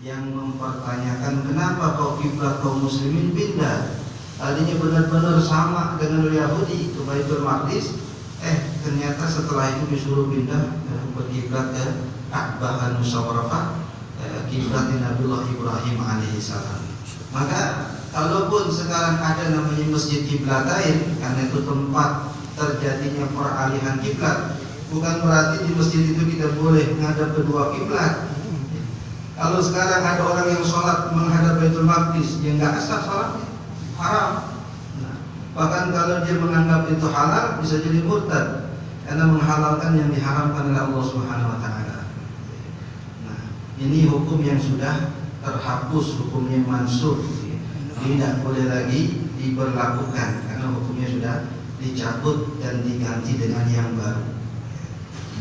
yang mempertanyakan kenapa kok kiblat kaum muslimin pindah. Tadinya benar-benar sama dengan Yahudi ke Baitul Maqdis, ternyata setelah itu disuruh pindah berkiblat ke Ka'bah Al-Musyawarafah, kiblat Nabiullah Ibrahim alaihissalam. Maka kalaupun sekarang ada namanya masjid kiblatain, karena itu tempat terjadinya peralihan kiblat, bukan berarti di masjid itu kita boleh menghadap kedua kiblat. Kalau sekarang ada orang yang sholat menghadap Baitul Maqdis, dia nggak sah sholatnya, haram. Nah, bahkan kalau dia menganggap itu halal, bisa jadi murtad karena menghalalkan yang diharamkan oleh Allah Subhanahu Wa Taala. Nah, ini hukum yang sudah terhapus, hukumnya mansuh, tidak boleh lagi diberlakukan karena hukumnya sudah dicabut dan diganti dengan yang baru.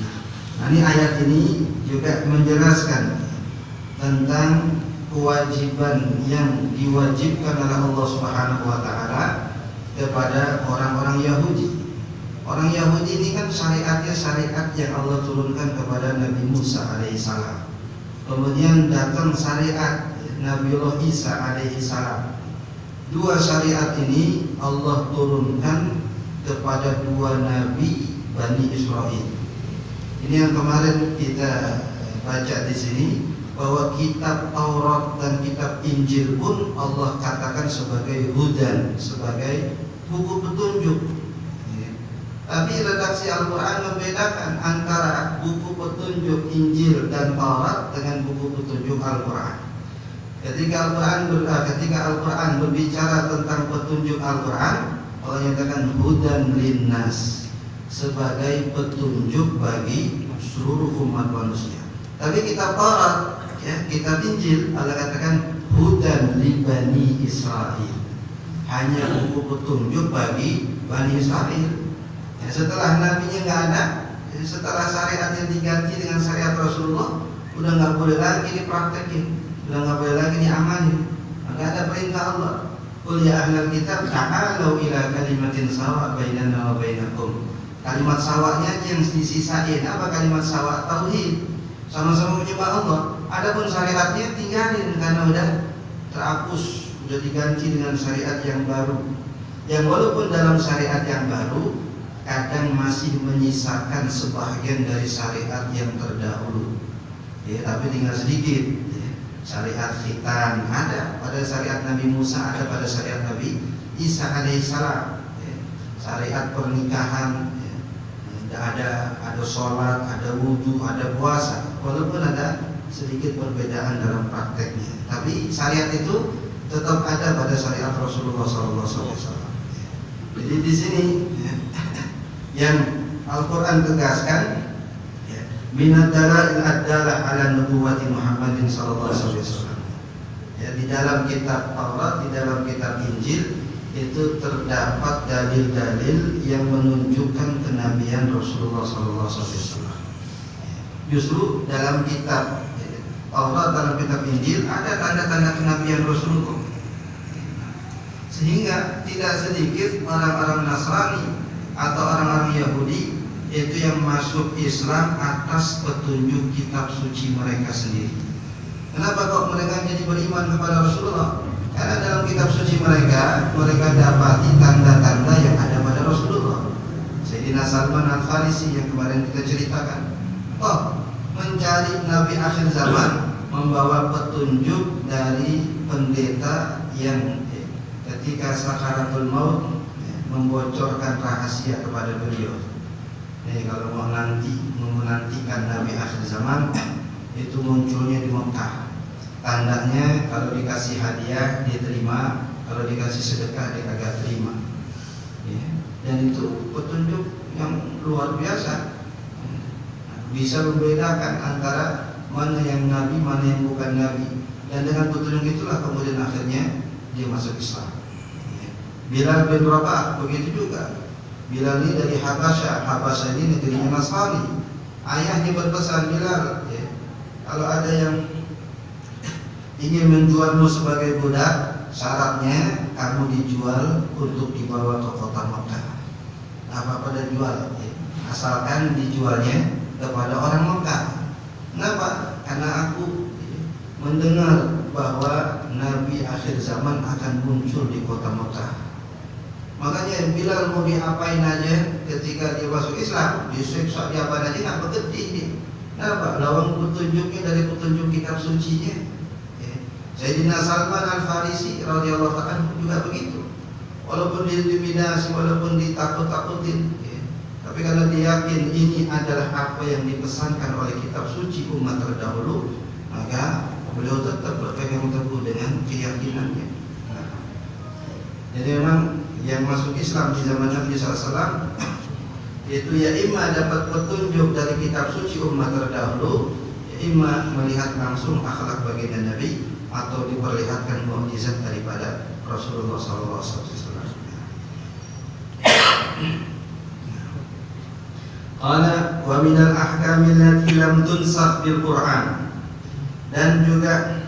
Nah, ini ayat ini juga menjelaskan tentang kewajiban yang diwajibkan oleh Allah Subhanahu Wa Taala kepada orang-orang Yahudi. Orang Yahudi ini kan syariatnya syariat yang Allah turunkan kepada Nabi Musa alaihissalam. Kemudian datang syariat Nabiullah Isa alaihissalam. Dua syariat ini Allah turunkan kepada dua nabi Bani Israel. Ini yang kemarin kita baca di sini, bahwa kitab Taurat dan kitab Injil pun Allah katakan sebagai hudan, sebagai buku petunjuk. Tapi redaksi Al-Quran membedakan antara buku petunjuk Injil dan Taurat dengan buku petunjuk Al-Quran. Ketika Al-Quran berbicara tentang petunjuk Al-Quran, Allah nyatakan hudan linnas, sebagai petunjuk bagi seluruh umat manusia. Tapi kitab Taurat, kitab Injil, Allah katakan hudan li Bani Israel, hanya buku petunjuk bagi Bani Israel. Setelah nabinya nggak ada, setelah syariat yang diganti dengan syariat Rasulullah, udah nggak boleh lagi dipraktekin, udah nggak boleh lagi diamalin. Nggak ada perintah Allah. Qul ya ahlal kitab ta'alu ila kalimatin sawa bainana wa bainakum. Kalimat sawanya yang disisain apa? Kalimat sawa tauhid, sama-sama menyembah Allah. Adapun syariatnya tinggalin karena udah terhapus, udah diganti dengan syariat yang baru. Yang walaupun dalam syariat yang baru kadang masih menyisakan sebagian dari syariat yang terdahulu, tapi tinggal sedikit. Syariat khitan ada pada syariat Nabi Musa, ada pada syariat Nabi Isa alaihissalam. Syariat pernikahan ada sholat, ada wudhu, ada puasa, walaupun ada sedikit perbedaan dalam prakteknya, tapi syariat itu tetap ada pada syariat Rasulullah SAW. Jadi di sini yang Al-Quran tegaskan, minad dalail ad-dalah ala nubuwwati Muhammadin sallallahu alaihi wasallam. Di dalam kitab Taurat, di dalam kitab Injil itu terdapat dalil-dalil yang menunjukkan kenabian Rasulullah sallallahu alaihi wasallam. Justru dalam kitab Taurat, dalam kitab Injil ada tanda-tanda kenabian Rasulullah. Sehingga tidak sedikit orang-orang Nasrani atau orang-orang Yahudi itu yang masuk Islam atas petunjuk kitab suci mereka sendiri. Kenapa kok mereka jadi beriman kepada Rasulullah? Karena dalam kitab suci mereka dapati tanda-tanda yang ada pada Rasulullah. Sayyidina Salman Al-Farisi yang kemarin kita ceritakan, mencari Nabi akhir zaman, membawa petunjuk dari pendeta yang ketika sakaratul maut membocorkan rahasia kepada beliau. Kalau mau menantikan Nabi akhir zaman, itu munculnya di Mekah. Tandanya kalau dikasih hadiah dia terima, kalau dikasih sedekah dia kagak terima. Dan itu petunjuk yang luar biasa, bisa membedakan antara mana yang Nabi, mana yang bukan Nabi. Dan dengan petunjuk itulah kemudian akhirnya dia masuk Islam. Bilal bin Rabah begitu juga. Bilal ini dari Habasyah ini negerinya Nasrani. Ayahnya berpesan, Bilal, kalau ada yang ingin menjualmu sebagai budak, syaratnya kamu dijual untuk dibawa ke kota Mekah. Apa pada jual, asalkan dijualnya kepada orang Mekah. Kenapa? Karena aku mendengar bahwa Nabi akhir zaman akan muncul di kota Mekah. Makanya Bilal mau diapain aja ketika dia masuk Islam, disiksa diapain aja nggak bergedih dia. Kenapa? Lawan petunjuknya dari petunjuk kitab sucinya. Sayyidina Salman Al-Farisi radhiyallahu anhu juga begitu. Walaupun diintimidasi, walaupun ditakut-takutin, tapi karena dia yakin ini adalah apa yang dipesankan oleh kitab suci umat terdahulu, maka beliau tetap berpegang teguh dengan keyakinannya. Jadi memang yang masuk Islam di zaman Nabi SAW itu ya imma dapat petunjuk dari kitab suci umat terdahulu, ya imma melihat langsung akhlak baginda Nabi, atau diperlihatkan mukjizat daripada Rasulullah SAW. Qala wa minal ahkami allati lam tunsakh bil Qur'an, dan juga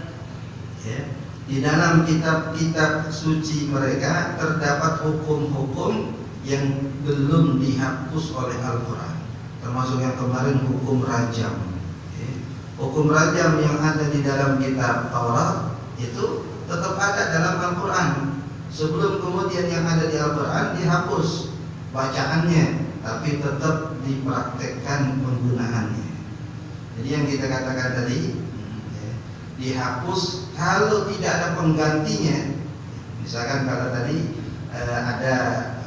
ya, di dalam kitab-kitab suci mereka terdapat hukum-hukum yang belum dihapus oleh Al-Quran, termasuk yang kemarin hukum rajam. Hukum rajam yang ada di dalam kitab Taurat itu tetap ada dalam Al-Quran, sebelum kemudian yang ada di Al-Quran dihapus bacaannya, tapi tetap dipraktekkan penggunaannya. Jadi yang kita katakan tadi dihapus kalau tidak ada penggantinya. Misalkan kalau tadi ada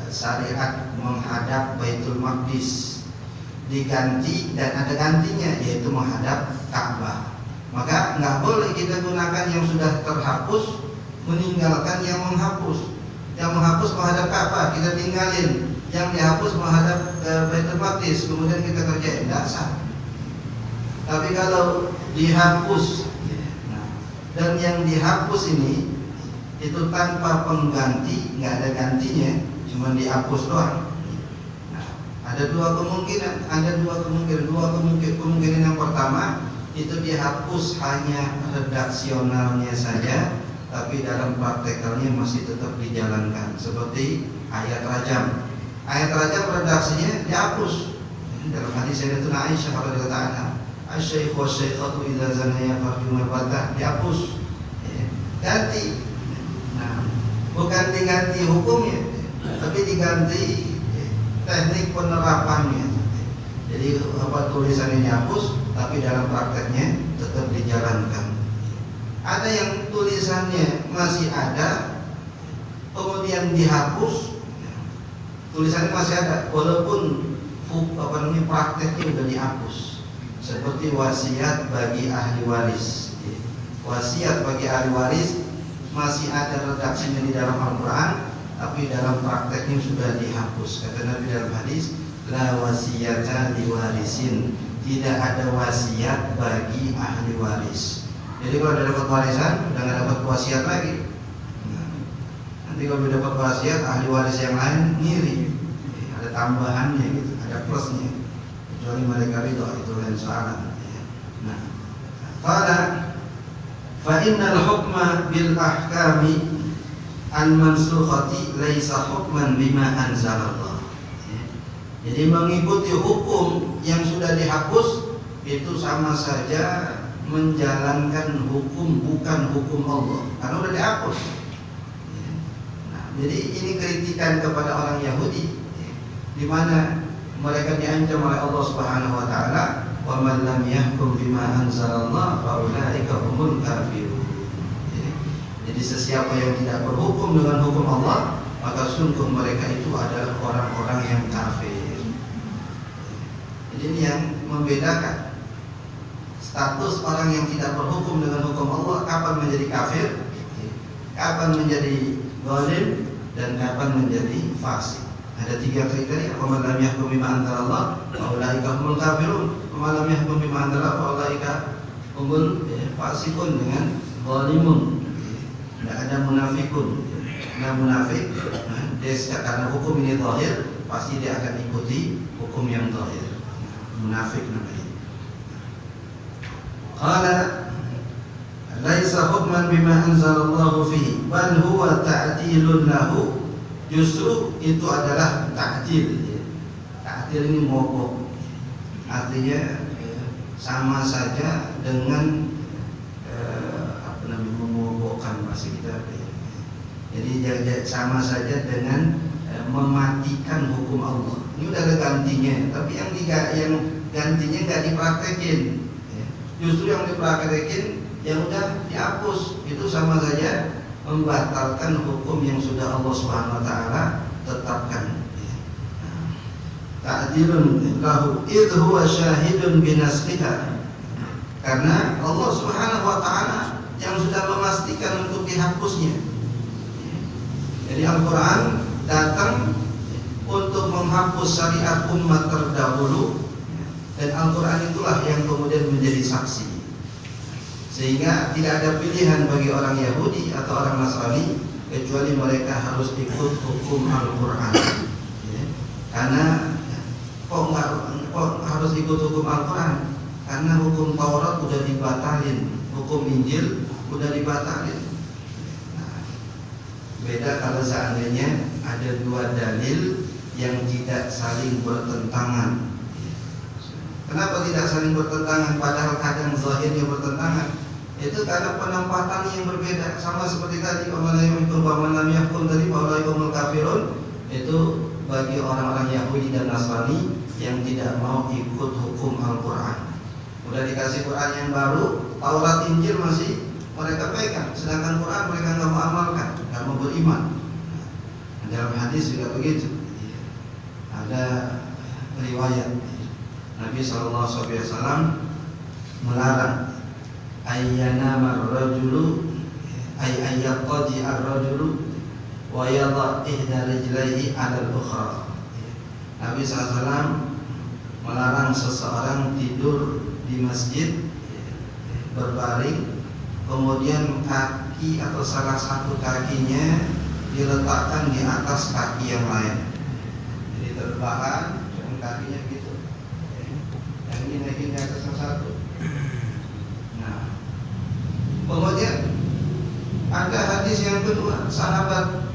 syariat menghadap Baitul Maqdis, diganti dan ada gantinya, yaitu menghadap Ka'bah, maka nggak boleh kita gunakan yang sudah terhapus meninggalkan yang menghapus. Yang menghapus menghadap Ka'bah kita tinggalin, yang dihapus menghadap Baitul Maqdis kemudian kita kerjain, tidak sah. Tapi kalau dihapus dan yang dihapus ini itu tanpa pengganti, nggak ada gantinya, cuma dihapus doang. Nah, ada dua kemungkinan. Kemungkinan yang pertama itu dihapus hanya redaksionalnya saja, tapi dalam praktekalnya masih tetap dijalankan. Seperti ayat rajam. Ayat rajam redaksinya dihapus. Dalam hadis Sayyidatuna Aisyah radhiyallahu anha, asy-syaikhu wasy-syaikhatu idza zanaya farjumul batah, dihapus, ganti. Nah, bukan diganti hukumnya, tapi diganti teknik penerapannya. Jadi tulisannya dihapus, tapi dalam prakteknya tetap dijalankan. Ada yang tulisannya masih ada, kemudian dihapus, tulisannya masih ada, walaupun prakteknya sudah dihapus. Seperti wasiat bagi ahli waris. Wasiat bagi ahli waris masih ada redaksinya di dalam Al-Quran, tapi dalam prakteknya sudah dihapus. Kata Nabi dalam hadis, la wasiyata liwarisin, tidak ada wasiat bagi ahli waris. Jadi kalau udah dapat warisan, udah nggak dapat wasiat lagi. Nanti kalau udah dapat wasiat, ahli waris yang lain ngiri, ada tambahannya gitu, ada plusnya. Kecuali mereka ridho, itu lain soalan. Nah, qala fa innal hukma bil ahkami an mansukhati laisa hukman bima anzalallah. Jadi mengikuti hukum yang sudah dihapus itu sama saja menjalankan hukum bukan hukum Allah, karena sudah dihapus. Nah, jadi ini kritikan kepada orang Yahudi, di mana mereka diancam oleh Allah Subhanahu wa taala, wa man lam yahkum bima anzalallah fa ulaika humul kafirun. Jadi sesiapa yang tidak berhukum dengan hukum Allah, maka sungguh mereka itu adalah orang-orang yang kafir. Jadi ini yang membedakan status orang yang tidak berhukum dengan hukum Allah, kapan menjadi kafir, kapan menjadi zalim, dan kapan menjadi fasik. Ada 3 kriteria. Wa man lam yahkum bima anzalallah fa ulaika humul kafirun, wa man lam yahkum bima anzalallah fa ulaika humul fasikun, dengan zalimun. Tidak ada munafikun. Nah, munafik dia karena hukum ini zahir, pasti dia akan ikuti hukum yang zahir. Munafik namanya. Qala laisa hukman bima anzalallahu fihi bal huwa ta'dilun lahu. Justru itu adalah ta'dil. Ta'dil ini mogok, artinya sama saja dengan memobokkan bahasa kita. Jadi sama saja dengan mematikan hukum Allah. Ini udah ada gantinya, tapi yang gantinya nggak dipraktekin. Justru yang dipraktekin yang udah dihapus, itu sama saja membatalkan hukum yang sudah Allah Subhanahu wa taala tetapkan. Ta'dilun lahu idh huwa syahidun binasliha. Karena Allah Subhanahu wa taala yang sudah memastikan untuk dihapusnya. Jadi Al-Qur'an datang untuk menghapus syariat umat terdahulu, dan Al-Qur'an itulah yang kemudian menjadi saksi. Sehingga tidak ada pilihan bagi orang Yahudi atau orang Nasrani kecuali mereka harus ikut hukum Al-Qur'an. Karena kok harus ikut hukum Al-Qur'an? Karena hukum Taurat udah dibatalin, hukum Injil udah dibatalin. Beda kalau seandainya ada dua dalil yang tidak saling bertentangan. Kenapa tidak saling bertentangan padahal kadang zahirnya bertentangan? Itu karena penempatan yang berbeda. Sama seperti tadi kafirun, itu bagi orang-orang Yahudi dan Nasrani yang tidak mau ikut hukum Al-Qur'an. Udah dikasih Quran yang baru, Taurat Injil masih mereka pegang, sedangkan Quran mereka nggak mau amalkan, nggak mau beriman. Dalam hadis juga begitu. Ada riwayat Nabi SAW melarang ayyanama ar-rajulu ayyaqadi ar-rajulu wa yadha ihda rijlaihi 'ala al-ukhra. Nabi SAW melarang seseorang tidur di masjid berbaring, kemudian kaki atau salah satu kakinya diletakkan di atas kaki yang lain. Jadi terbahan, dengan kakinya gitu. Yang ini naikin di atas yang satu. Nah, kemudian ada hadis yang kedua, sahabat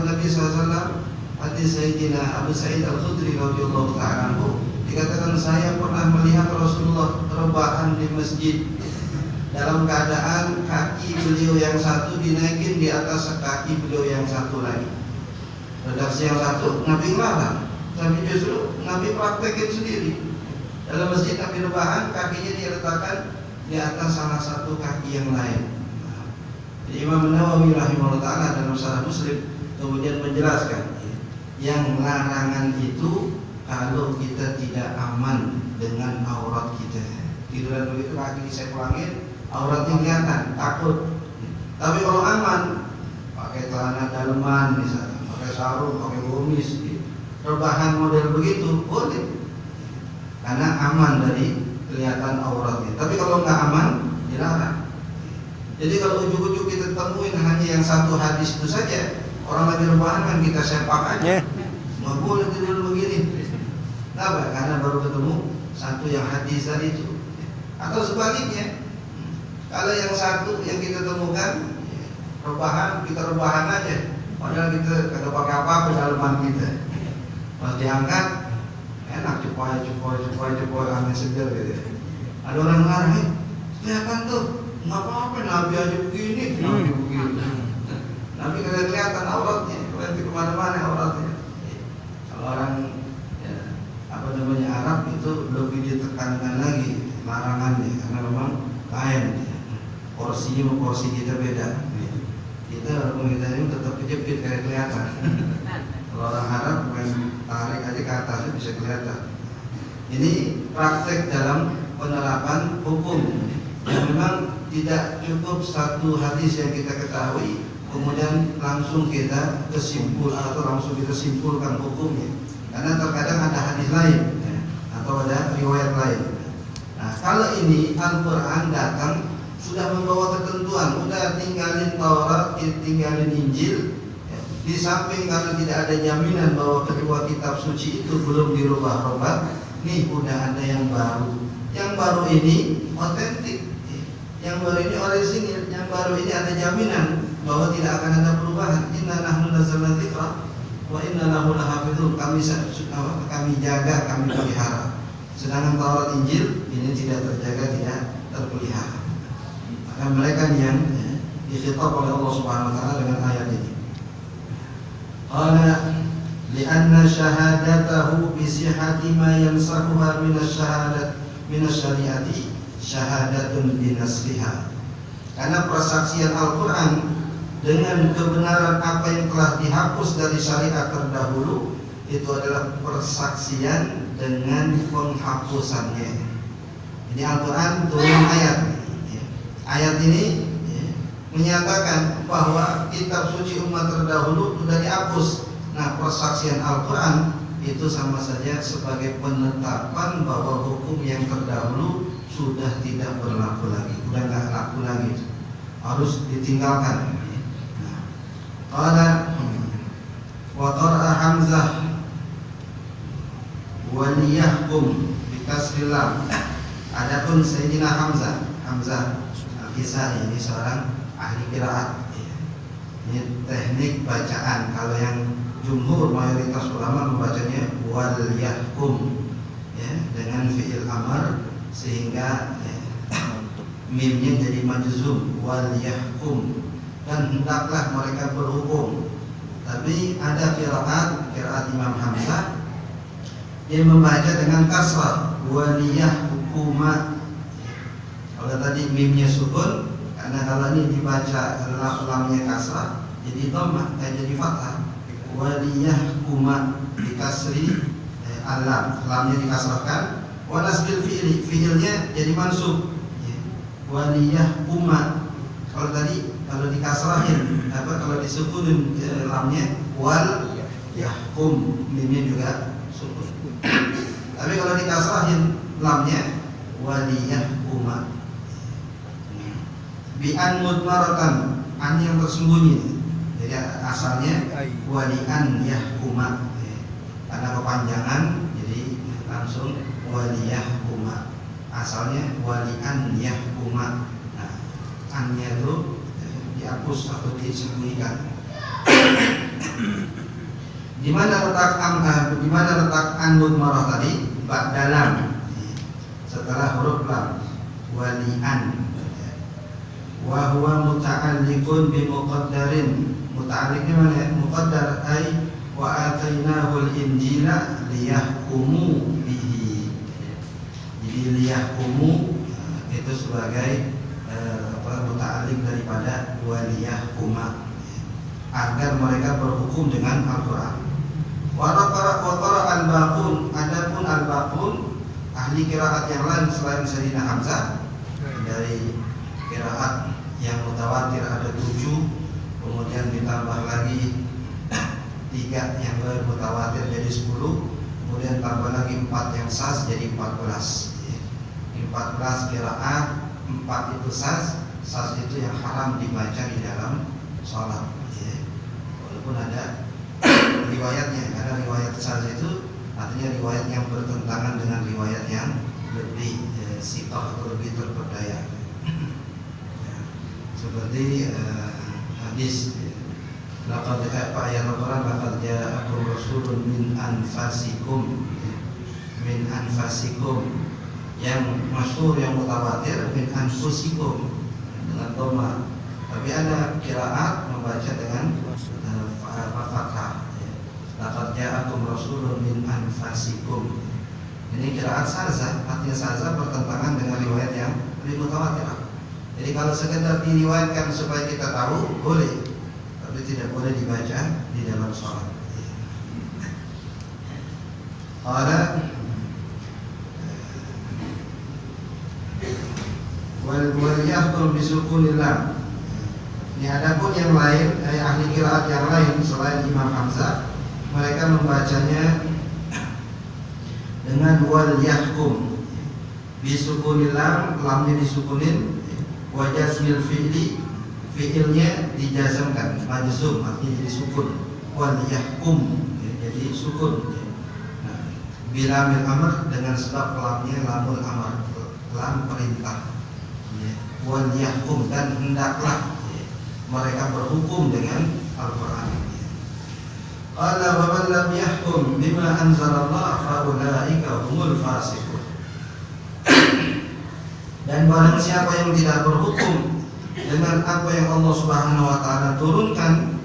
Nabi SAW, hadis Sayyidina Abu Sa'id Al-Khudri radhiyallahu ta'ala anhu, dikatakan saya pernah melihat Rasulullah rebahan di masjid dalam keadaan kaki beliau yang satu dinaikin di atas kaki beliau yang satu lagi. Redaksi yang satu Nabi melarang, tapi justru Nabi praktekin sendiri. Dalam masjid Nabi rebahan, kakinya diletakkan di atas salah satu kaki yang lain. Jadi Imam Nawawi rahimahullah ta'ala dalam Syarah Muslim kemudian menjelaskan yang larangan itu kalau kita tidak aman dengan aurat kita. Tiduran begitu kaki disepulangin, auratnya kelihatan, takut. Tapi kalau aman, pakai celana daleman misalnya, pakai sarung, pakai gamis, rebahan model begitu boleh, karena aman dari kelihatan auratnya. Tapi kalau nggak aman, dilarang. Jadi kalau ujuk-ujuk kita temuin hanya yang satu hadis itu saja, orang lagi rebahan kan kita sepak aja, nggak boleh tidur begini. Kenapa? Karena baru ketemu satu yang hadis tadi itu. Atau sebaliknya, kalau yang satu yang kita temukan rebahan, kita rebahan aja, padahal kita kagak pakai apa-apa dalaman kita. Pas diangkat, enak cupai angin segar gitu. Ada orang ngarang, kelihatan tuh, nggak apa-apa Nabi aja begini, Nabi begitu. Nabi kagak kelihatan auratnya, kelihatan kemana-mana auratnya. Kalau orang Arab itu lebih ditekankan lagi larangannya, karena memang lain porsinya sama porsi kita beda. Kita ini tetap kejepit kayak kelihatan. Kalau orang Arab main tarik aja ke atasnya bisa kelihatan. Ini praktek dalam penerapan hukum yang memang tidak cukup satu hadis yang kita ketahui kemudian langsung kita langsung kita simpulkan hukumnya, karena terkadang ada hadis lain atau ada riwayat lain. Nah, kalau ini Al-Quran datang sudah membawa ketentuan, udah tinggalin Taurat, tinggalin Injil. Di samping karena tidak ada jaminan bahwa kedua kitab suci itu belum dirubah-rubah, nih udah ada yang baru. Yang baru ini otentik, yang baru ini orisinil, yang baru ini ada jaminan bahwa tidak akan ada perubahan. Inna nahnu nazzalna dzikra wa inna lahu lahafizun. Kami jaga, kami pelihara. Sedangkan Taurat Injil ini tidak terjaga, tidak terpelihara. mereka yang dikhitab oleh Allah Subhanahu wa taala dengan ayat ini. Qala li'anna syahadatahu bi sihhati ma yansahuha min asy-syari'ati syahadatun bi nasriha. Karena persaksian Al-Qur'an dengan kebenaran apa yang telah dihapus dari syariat terdahulu itu adalah persaksian dengan penghapusannya. Ini Al-Quran turun ayat. Ayat ini menyatakan bahwa kitab suci umat terdahulu sudah dihapus. Nah, persaksian Al-Quran itu sama saja sebagai penetapan bahwa hukum yang terdahulu sudah tidak berlaku lagi, sudah nggak laku lagi, harus ditinggalkan. Qala wa qara'a Hamzah waliyahkum bikasril lam. Adapun Sayyidina Hamzah Al-Kisai ini seorang ahli qiraat. Ini teknik bacaan. Kalau yang jumhur mayoritas ulama membacanya waliyahkum ya, dengan fi'il amar sehingga mimnya jadi majzum waliyahkum, dan hendaklah mereka berhukum. Tapi ada qiraat Imam Hamzah yang membaca dengan kasrah waliyahkuma. Kalau tadi mimnya sukun, karena kalau ini dibaca lamnya kasrah jadi dhammah, jadi fathah. Waliyahkuma dikasri alam, lamnya dikasrahkan. Wa nasbil fi'li, fi'ilnya jadi mansub. Waliyahkuma. Kalau dikasrahin kalau disukunin lamnya wal yahkum, mimnya juga sukun. Tapi kalau dikasrahin lamnya waliyahkuma. Bi an mudmaratan, an yang tersembunyi. Jadi asalnya walian yahkuma. Karena kepanjangan jadi langsung waliyahkuma. Asalnya walian yahkuma. Nah, annya itu dihapus atau disembunyikan. Di mana letak an mudmarah tadi? Ba'dalam, setelah huruf lam. Walian. Wa huwa muta'alliqun bi muqaddarin. Muta'alliqnya mana? Muqaddar ay wa atainahul injila liyahkumu bihi. Jadi liyahkumu itu sebagai muta'alliq daripada waliyahkuma, agar mereka berhukum dengan Al-Quran. Wa qara al-baqun, adapun al-baqun ahli qiraat yang lain selain Sayyidina Hamzah, dari qiraat yang mutawatir ada 7, kemudian ditambah lagi 3 yang mutawatir jadi 10, kemudian tambah lagi 4 yang saz jadi 14. 14 qiraat, 4 itu saz itu yang haram dibaca di dalam sholat. Walaupun ada riwayatnya, karena riwayat saz itu artinya riwayat yang bertentangan dengan riwayat yang lebih sithah atau lebih terperdaya. Seperti hadis laqad ayat Al-Quran laqad ja'akum rasulun min anfasikum, yang masyhur yang mutawatir min anfusikum dengan dhamma. Tapi ada qiraat membaca dengan fathah. Laqad ja'akum rasulun min anfasikum. Ini qiraat sazah, artinya sazah bertentangan dengan riwayat yang lebih mutawatir. Jadi kalau sekedar diriwayatkan supaya kita tahu boleh, tapi tidak boleh dibaca di dalam sholat. Qala wal yahkum bisukunil lam. Ini adapun yang lain, ahli qiraat yang lain selain Imam Hamzah, mereka membacanya dengan wal yahkum bisukunil lam, lamnya disukunin. Wa jazmil fi'li, fi'ilnya dijazmkan majzum, artinya jadi sukun. Wal yahkum jadi sukun. Nah, bilamil amr dengan sebab lamnya lamul amr, lam perintah. Wal yahkum, dan hendaklah mereka berhukum dengan Al-Quran. Qala wa man lam yahkum bima anzalallah fa ulaika humul fasiqun. Dan barang siapa yang tidak berhukum dengan apa yang Allah Subhanahu wa taala turunkan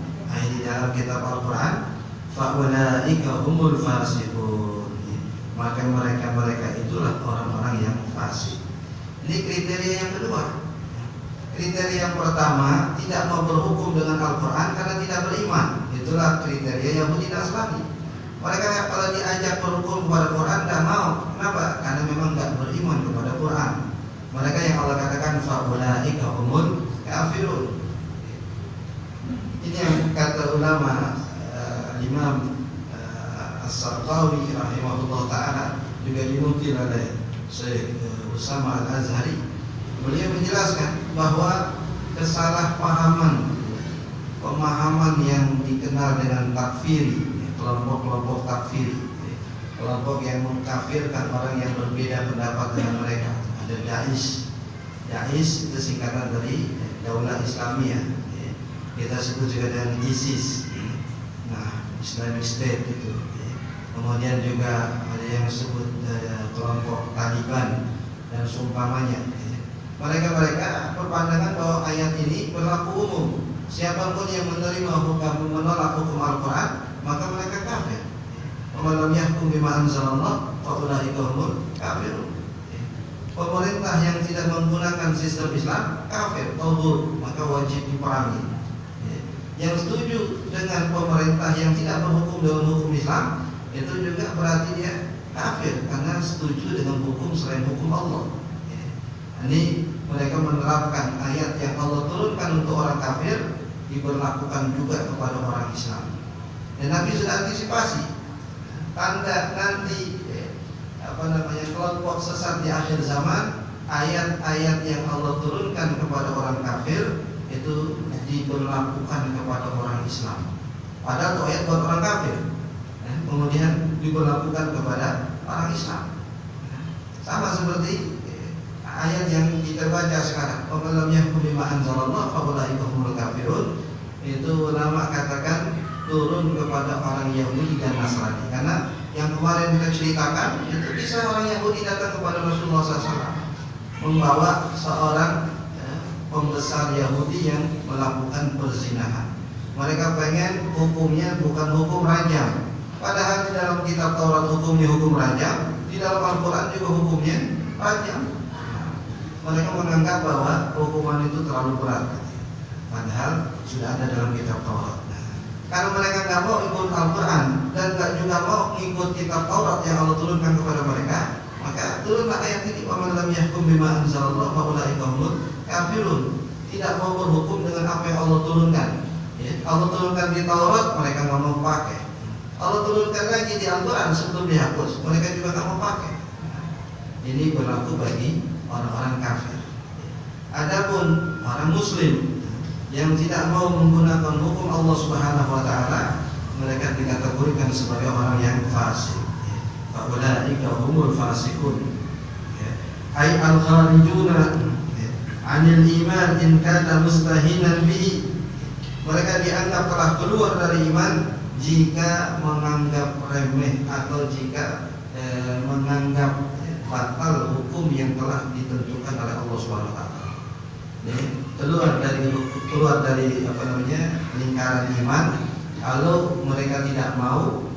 di dalam kitab Al-Qur'an, fa ulaika humul fasiqun. Maka mereka itulah orang-orang yang fasik. Ini kriteria yang kedua. Kriteria yang pertama, tidak mau berhukum dengan Al-Quran karena tidak beriman. Itulah kriteria Yahudi Nasrani. Mereka kalau diajak berhukum kepada Quran tidak mau. Kenapa? Karena memang tidak beriman kepada Quran. Mereka yang Allah katakan faulaika humul kafirun. Ini yang kata ulama Imam As-Sarqawi rahimahullah ta'ala, juga dinukil oleh Syekh Usama Al-Azhari. Beliau menjelaskan bahwa pemahaman yang dikenal dengan takfiri, kelompok-kelompok takfiri, kelompok yang mengkafirkan orang yang berbeda pendapat dengan mereka. Ada Daesh itu singkatan dari Daulah Islamiyah. Kita sebut juga dengan ISIS. Nah, Islamic State itu. Kemudian juga ada yang disebut kelompok Taliban dan seumpamanya. Mereka berpandangan bahwa ayat ini berlaku umum. Siapapun yang menerima hukum, menolak hukum Al-Quran, maka mereka kafir. Wa lam yahkum bima anzalallah fa ulaika humul kafirun. Pemerintah yang tidak menggunakan sistem Islam kafir, taghut, maka wajib diperangi. Yang setuju dengan pemerintah yang tidak berhukum dengan hukum Islam, itu juga berarti dia kafir karena setuju dengan hukum selain hukum Allah. Ini mereka menerapkan ayat yang Allah turunkan untuk orang kafir diberlakukan juga kepada orang Islam. Dan Nabi sudah antisipasi tanda nanti kelompok sesat di akhir zaman. Ayat-ayat yang Allah turunkan kepada orang kafir itu diberlakukan kepada orang Islam. Padahal itu ayat buat orang kafir, kemudian diberlakukan kepada orang Islam. Sama seperti ayat yang kita baca sekarang, wa lam yahkum bima anzalallah fa ulaika humul kafirun. Itu ulama katakan turun kepada orang Yahudi dan Nasrani. Karena yang kemarin kita ceritakan itu kisah orang Yahudi datang kepada Rasulullah SAW membawa seorang pembesar Yahudi yang melakukan perzinahan. Mereka pengen hukumnya bukan hukum rajam. Padahal di dalam kitab Taurat hukumnya hukum rajam, di dalam Al-Quran juga hukumnya rajam. Mereka menganggap bahwa hukuman itu terlalu berat, padahal sudah ada dalam kitab Taurat. Kalau mereka nggak mau ikut Al-Quran dan nggak juga mau ikut kitab Taurat yang Allah turunkan kepada mereka, maka turunlah ayat ini, wa man lam yahkum bima anzalallah fa ulaika humul kafirun. Tidak mau berhukum dengan apa yang Allah turunkan. Allah turunkan di Taurat, mereka nggak mau pakai. Allah turunkan lagi di Al-Quran sebelum dihapus, mereka juga nggak mau pakai. Ini berlaku bagi orang-orang kafir. Adapun orang Muslim yang tidak mau menggunakan hukum Allah Subhanahu wa taala, mereka dikategorikan sebagai orang yang fasik. Fa ulaika humul fasiqun. Ai al-kharijuna 'anil iman in kana mustahinan bihi. Mereka dianggap telah keluar dari iman jika menganggap remeh atau jika menganggap batal hukum yang telah ditentukan oleh Allah Subhanahu wa taala. Keluar dari lingkaran iman kalau mereka tidak mau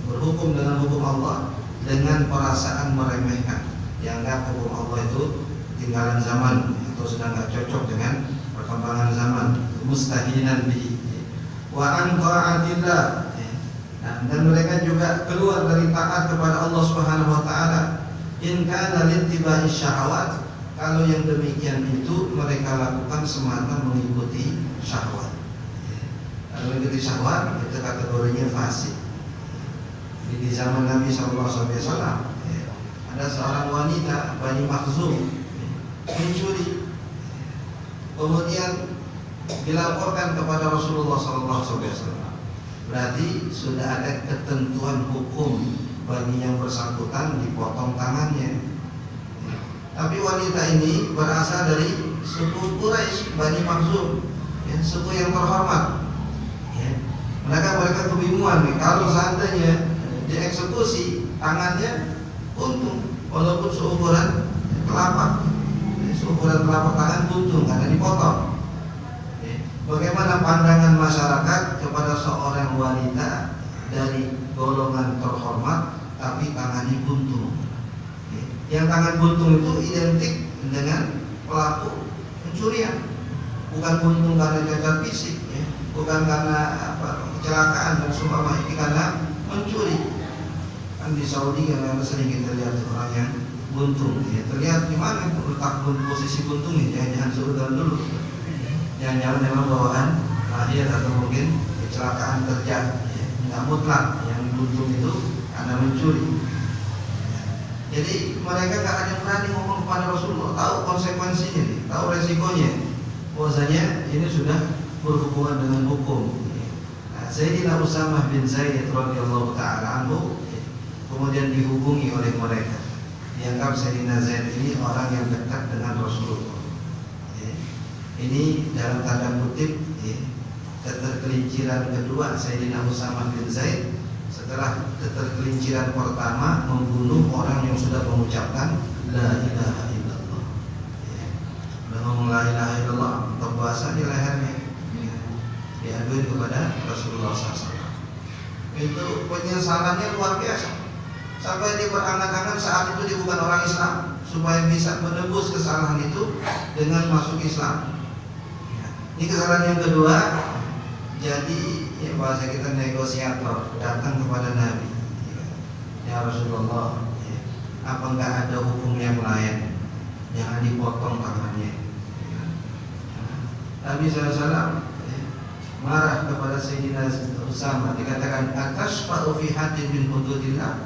berhukum dengan hukum Allah dengan perasaan meremehkan, dianggap hukum Allah itu tinggalan zaman atau sudah nggak cocok dengan perkembangan zaman, mustahinan bihi wa an ta'atillah. Dan mereka juga keluar dari taat kepada Allah Subhanahu wa taala. In kana littiba'i syahawat, kalau yang demikian itu mereka lakukan semata mengikuti syahwat. Kalau mengikuti syahwat itu kategorinya fasik. Di zaman Nabi SAW ada seorang wanita Bani Makhzum mencuri, kemudian dilaporkan kepada Rasulullah SAW. Berarti sudah ada ketentuan hukum bagi yang bersangkutan dipotong tangannya. Tapi wanita ini berasal dari suku Quraisy, Bani Makhzum, suku yang terhormat. Mereka kebingungan nih, kalau seandainya dieksekusi tangannya untung, walaupun seukuran telapak tangan buntung karena dipotong. Bagaimana pandangan masyarakat kepada seorang wanita dari golongan terhormat tapi tangannya buntung? Yang tangan buntung itu identik dengan pelaku pencurian, bukan buntung karena cacat fisik, ya. Bukan karena kecelakaan dan seumpama ini, karena mencuri. Kan di Saudi kan sering kita lihat orang yang buntung, ya. Terlihat di mana letak posisi buntungnya, jangan seudon dulu. Jangan-jangan memang bawaan lahir atau mungkin kecelakaan kerja, ya. Tidak mutlak yang buntung itu karena mencuri. Jadi mereka gak ada berani ngomong kepada Rasulullah, tahu konsekuensinya, tahu resikonya, bahwasanya ini sudah berhubungan dengan hukum. Nah, Sayyidina Usamah bin Zaid radhiyallahu ta'ala anhu kemudian dihubungi oleh mereka. Dianggap Sayyidina Zaid ini orang yang dekat dengan Rasulullah. Ini dalam tanda kutip ketergelinciran kedua Sayyidina Usamah bin Zaid setelah ketergelinciran pertama membunuh orang yang sudah mengucapkan la ilaha illallah. Sudah ngomong la ilaha illallah, terbuasa di lehernya, diaduin kepada Rasulullah SAW. Itu penyesalannya luar biasa, sampai dia berangan-angan saat itu dia bukan orang Islam, supaya bisa menebus kesalahan itu dengan masuk Islam. Ini kesalahan yang kedua. Jadi ya, bahasa kita negosiator datang kepada Nabi, ya Rasulullah, ya, apa enggak ada hukum yang lain, jangan dipotong tangannya. Nabi SAW marah kepada Sayyidina Usamah, dikatakan atashfa'u fi haddin min hududillah,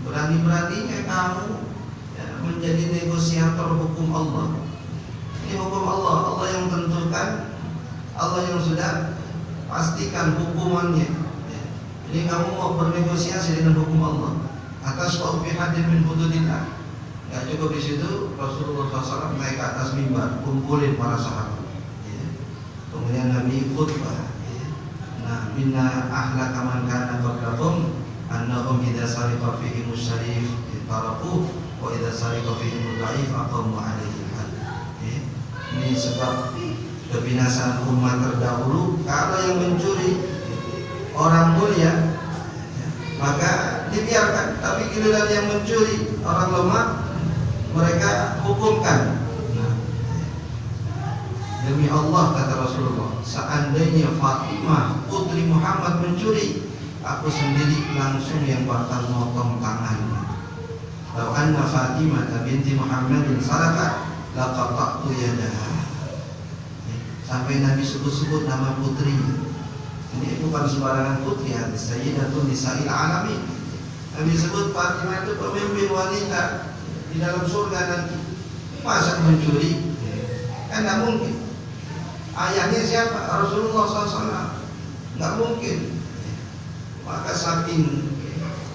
berani-beraninya kamu ya, menjadi negosiator hukum Allah. Ini hukum Allah, Allah yang tentukan, Allah yang sudah pastikan hukumannya. Ini kamu mau bernegosiasi dengan hukum Allah atas fi haddin min hududillah. Ya cukup di situ Rasulullah SAW naik ke atas mimbar, kumpulin para sahabat. Kemudian Nabi khutbah. Nah, minna ahlaka man kana qablakum annahum idza sariqa fihim syarif taraku wa idza sariqa fihim dhaif aqamu alaihi had. Ini sebab kebinasaan umat terdahulu, kalau yang mencuri orang mulia maka dibiarkan, tapi giliran yang mencuri orang lemah mereka hukumkan. Nah, demi Allah kata Rasulullah, seandainya Fatimah putri Muhammad mencuri, aku sendiri langsung yang bakal motong tangannya. Lau anna Fatimah binti Muhammadin saraqat laqata'tu yadaha. Sampai Nabi sebut-sebut nama putrinya. Ini bukan sembarangan putri, hadis Sayyidatun Nisa'il Alamin. Nabi sebut Fatimah itu pemimpin wanita di dalam surga nanti. Masa mencuri? Kan tidak mungkin. Ayahnya siapa? Rasulullah SAW. Tidak mungkin. Maka saking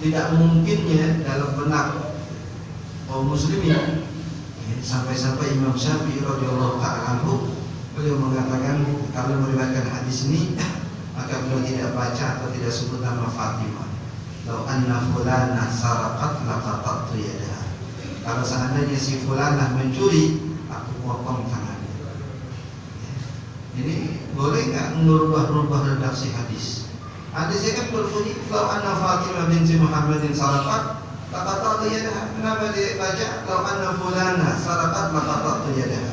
tidak mungkinnya dalam benak kaum muslimin, sampai-sampai Imam Syafi'i radhiyallahu ta'ala anhu beliau mengatakan kalau meriwayatkan hadis ini maka beliau tidak baca atau tidak sebut nama Fatimah. Lau anna fulanah saraqat laqata'tu yadaha. Kalau seandainya si fulanah mencuri, aku potong tangannya. Ini boleh nggak merubah-rubah redaksi hadis? Hadisnya kan berbunyi lau anna Fatimah binti Muhammadin saraqat laqata'tu yadaha. Kenapa dia baca lau anna fulanah saraqat laqata'tu yadaha?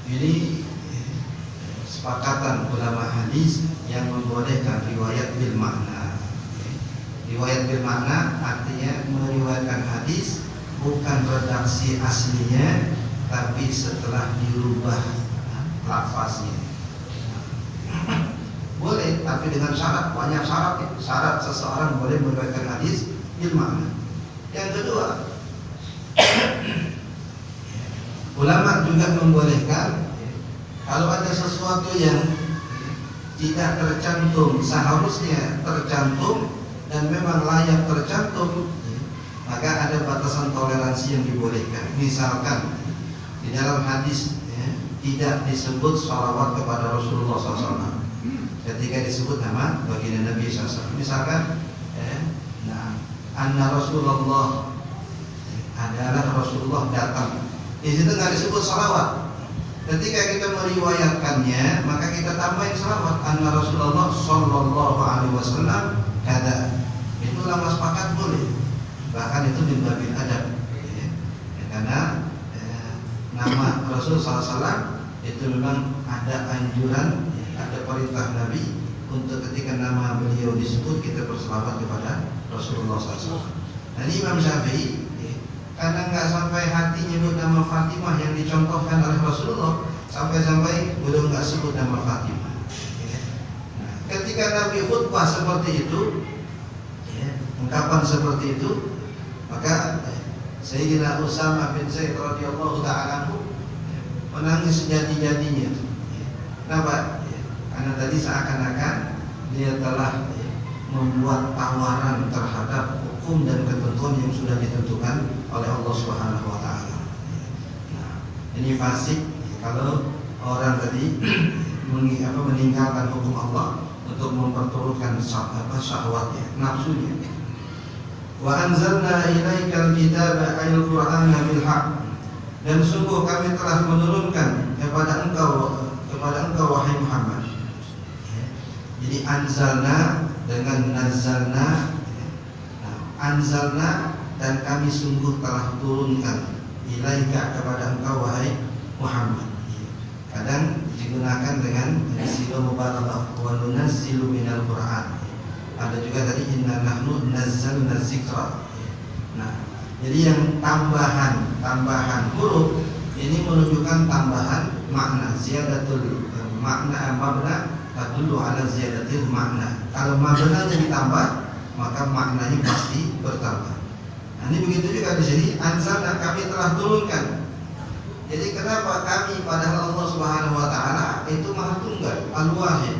Ini sepakatan ulama hadis yang membolehkan riwayat bil makna. Riwayat bil makna artinya meriwayatkan hadis bukan redaksi aslinya, tapi setelah dirubah lafaznya. Boleh, tapi dengan syarat, banyak syarat. Syarat seseorang boleh meriwayatkan hadis bil makna. Yang kedua, ulama juga membolehkan kalau ada sesuatu yang tidak tercantum seharusnya tercantum dan memang layak tercantum, maka ada batasan toleransi yang dibolehkan. Misalkan di dalam hadis tidak disebut shalawat kepada Rasulullah SAW. Ketika disebut nama baginda Nabi SAW, misalkan anna Rasulullah adalah Rasulullah datang. Di situ nggak disebut salawat, Ketika kita meriwayatkannya, maka kita tambahin salawat. Anna Rasulullah sallallahu alaihi wasallam kada. Itu ulama sepakat boleh. Bahkan itu min babil adab. Karena nama Rasul sallallahu alaihi wasallam itu memang ada anjuran, ada perintah Nabi untuk ketika nama beliau disebut kita berselawat kepada Rasulullah SAW. Nah, ini Imam Syafi'i karena nggak sampai hati nyebut nama Fatimah yang dicontohkan oleh Rasulullah, sampai-sampai beliau nggak sebut nama Fatimah. Nah, ketika Nabi khutbah seperti itu, ungkapan seperti itu, maka Sayyidina Usama bin Zaid radhiyallahu ta'ala anhu menangis sejadi-jadinya. Kenapa? Karena tadi seakan-akan dia telah membuat tawaran terhadap hukum dan ketentuan yang sudah ditentukan oleh Allah Subhanahu wa taala. Nah, ini fasik kalau orang tadi meninggalkan hukum Allah untuk memperturutkan syahwatnya, nafsunya. Wa anzalna ilaikal kitaba al-Qur'ana bil haqq. Dan sungguh kami telah menurunkan kepada engkau wahai Muhammad. Jadi anzalna dengan nazalna. Anzalna dan kami sungguh telah turunkan ilaika kepada engkau wahai Muhammad. Kadang digunakan dengan silah mubalaghah wa nunazzilu minal Qur'an. Ada juga tadi inna nahnu nazzalna dzikra. Nah, jadi yang tambahan huruf ini menunjukkan tambahan makna, ziyadatul makna mabna tadullu ala ziyadatil makna. Kalau maknanya ditambah, maka maknanya pasti bertambah. Nah, ini begitu juga di sini anzalna kami telah turunkan. Jadi kenapa kami padahal Allah Subhanahu wa taala itu Maha Tunggal, Al-Wahid.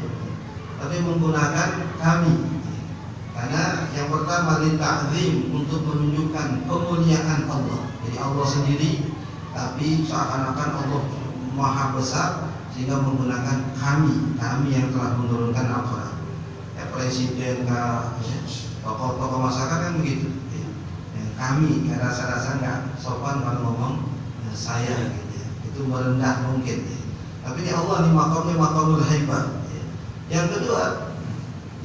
Tapi menggunakan kami. Karena yang pertama litakzim untuk menunjukkan kemuliaan Allah. Jadi Allah sendiri tapi seakan-akan Allah Maha Besar sehingga menggunakan kami yang telah menurunkan Al-Qur'an. Ya, presiden tokoh-tokoh masyarakat kan begitu. Ya, kami rasa-rasa nggak sopan kalau ngomong saya gitu ya. Itu merendah mungkin ya. Tapi ini Allah ini maqamul haibah. Ya. Yang kedua,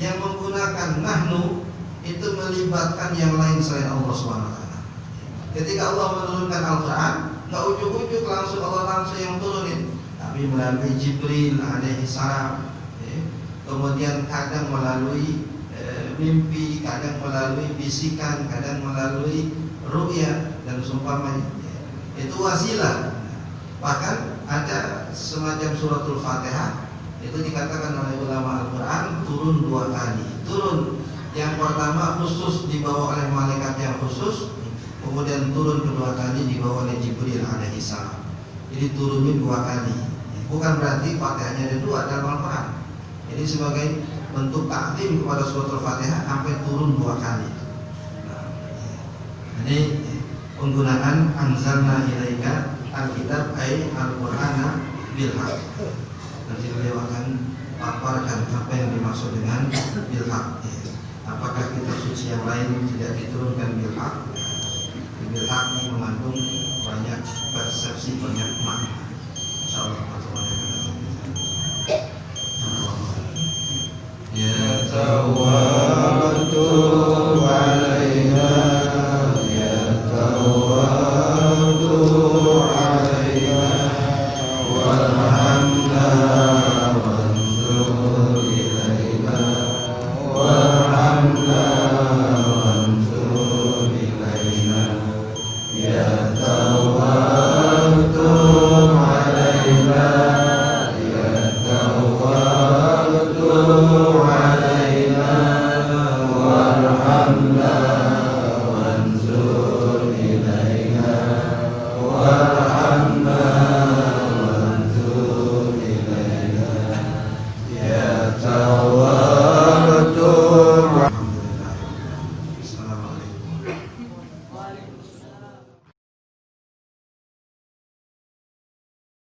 yang menggunakan nahnu itu melibatkan yang lain selain Allah SWT. Ketika Allah menurunkan Al-Quran, nggak ujuk-ujuk langsung Allah yang turunin, tapi melalui Jibril alaihi salam. Kemudian kadang melalui mimpi, kadang melalui bisikan, kadang melalui ru'ya dan seumpamanya. Itu wasilah. Bahkan ada semacam suratul Fatihah itu dikatakan oleh ulama Al-Quran turun 2 kali. Turun yang pertama khusus dibawa oleh malaikat yang khusus, kemudian turun kedua kali dibawa oleh Jibril alaihi salam. Jadi turunnya 2 kali. Bukan berarti Fatihahnya ada 2 dalam Al-Quran. Ini sebagai bentuk takdim kepada suratul Fatihah sampai turun 2 kali. Nah, ini penggunaan anzalna ilaika al-kitab ay al-Qur'ana bil haqq. Nanti beliau akan paparkan apa yang dimaksud dengan bil-haq. Apakah kitab suci yang lain tidak diturunkan bil-haq? Bil-haq ini mengandung banyak persepsi, banyak makna. Insyaallah pertemuan yang akan datang. Ya tawab